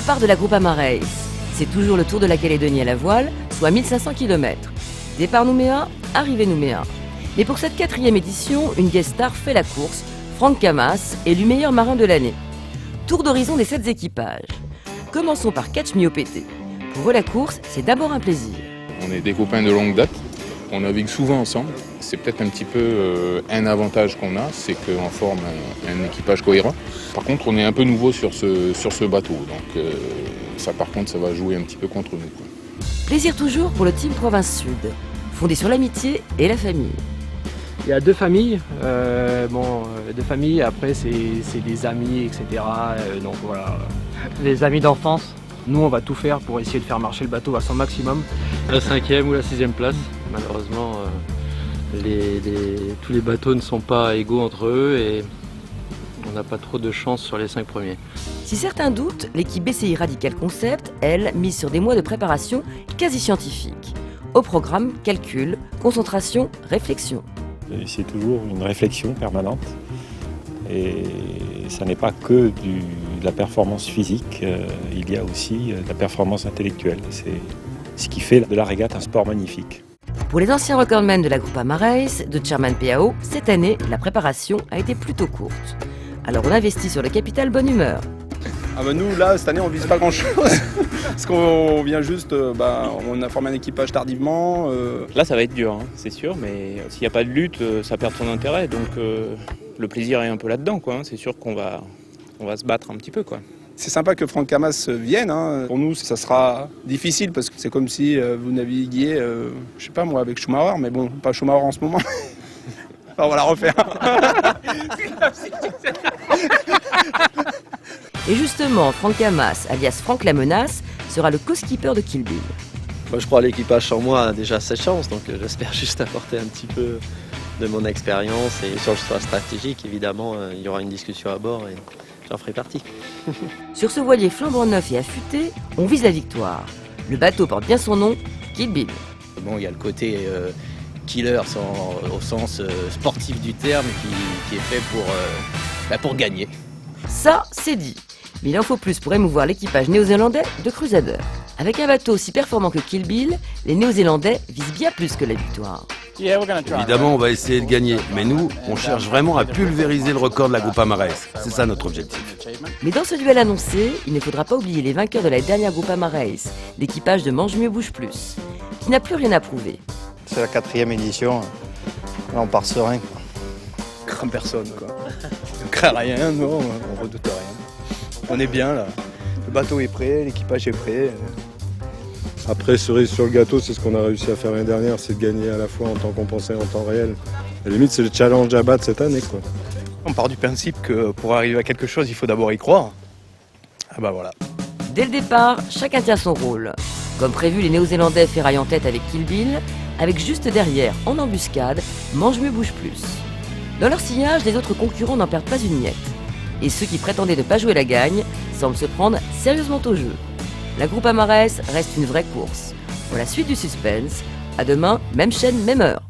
départ de la Groupama Race. C'est toujours le Tour de la Calédonie à la voile, soit 1500 km. Départ Nouméa, arrivée Nouméa. Mais pour cette 4e édition, une guest star fait la course, Franck Camas, élu meilleur marin de l'année. Tour d'horizon des 7 équipages. Commençons par Catch Me au PT. Pour eux, la course, c'est d'abord un plaisir. On est des copains de longue date, on navigue souvent ensemble. C'est peut-être un petit peu un avantage qu'on a, c'est qu'on forme un équipage cohérent. Par contre, on est un peu nouveau sur ce bateau, donc ça par contre, ça va jouer un petit peu contre nous, quoi. Plaisir toujours pour le Team Province Sud, fondé sur l'amitié et la famille. Il y a 2 familles, après c'est des amis, etc. Donc voilà. Les amis d'enfance. Nous, on va tout faire pour essayer de faire marcher le bateau à son maximum. La 5e ou la 6e place. Malheureusement, tous les bateaux ne sont pas égaux entre eux et on n'a pas trop de chance sur les 5 premiers. Si certains doutent, l'équipe BCI Radical Concept, elle, mise sur des mois de préparation quasi scientifiques. Au programme, calcul, concentration, réflexion. C'est toujours une réflexion permanente. Et ça n'est pas que de la performance physique, il y a aussi de la performance intellectuelle. C'est ce qui fait de la régate un sport magnifique. Pour les anciens recordmen de la Groupama Race, de Chairman PAO, cette année, la préparation a été plutôt courte. Alors on investit sur le capital bonne humeur. Ah bah nous, là, cette année, on ne vise pas grand-chose. Parce qu'on vient juste, on a formé un équipage tardivement. Là, ça va être dur, hein, c'est sûr, mais s'il n'y a pas de lutte, ça perd son intérêt. Donc le plaisir est un peu là-dedans, quoi. C'est sûr qu'on va se battre un petit peu, quoi. C'est sympa que Franck Camas vienne, hein. Pour nous, ça sera difficile parce que c'est comme si vous naviguiez, je sais pas moi, avec Schumacher, mais bon, pas Schumacher en ce moment. Enfin, on va la refaire. Et justement, Franck Camas, alias Franck la Menace, sera le co-skipper de Kill Bill. Moi, je crois que l'équipage sans moi a déjà ses chances, donc j'espère juste apporter un petit peu de mon expérience. Et sur le choix stratégique, évidemment, il y aura une discussion à bord et j'en ferai partie. Sur ce voilier flambant neuf et affûté, on vise la victoire. Le bateau porte bien son nom, Kill Bill. Bon, il y a le côté killer au sens sportif du terme qui est fait pour gagner. Ça, c'est dit. Mais il en faut plus pour émouvoir l'équipage néo-zélandais de Crusader. Avec un bateau aussi performant que Kill Bill, les Néo-Zélandais visent bien plus que la victoire. Évidemment, on va essayer de gagner, mais nous, on cherche vraiment à pulvériser le record de la Groupama Race. C'est ça notre objectif. Mais dans ce duel annoncé, il ne faudra pas oublier les vainqueurs de la dernière Groupama Race, l'équipage de Mange Mieux Bouge Plus, qui n'a plus rien à prouver. C'est la 4e édition, là on part serein, quoi. On craint personne, quoi. On craint rien, non, on redoute rien. On est bien là. Le bateau est prêt, l'équipage est prêt. Après, cerise sur le gâteau, c'est ce qu'on a réussi à faire l'année dernière, c'est de gagner à la fois en temps compensé et en temps réel. À la limite, c'est le challenge à battre cette année, quoi. On part du principe que pour arriver à quelque chose, il faut d'abord y croire. Ah bah voilà. Dès le départ, chacun tient son rôle. Comme prévu, les Néo-Zélandais ferraillent en tête avec Kill Bill, avec juste derrière, en embuscade, Mange Mieux Bouge Plus. Dans leur sillage, les autres concurrents n'en perdent pas une miette. Et ceux qui prétendaient ne pas jouer la gagne semblent se prendre sérieusement au jeu. La Groupama Race reste une vraie course. Pour la suite du suspense, à demain, même chaîne, même heure.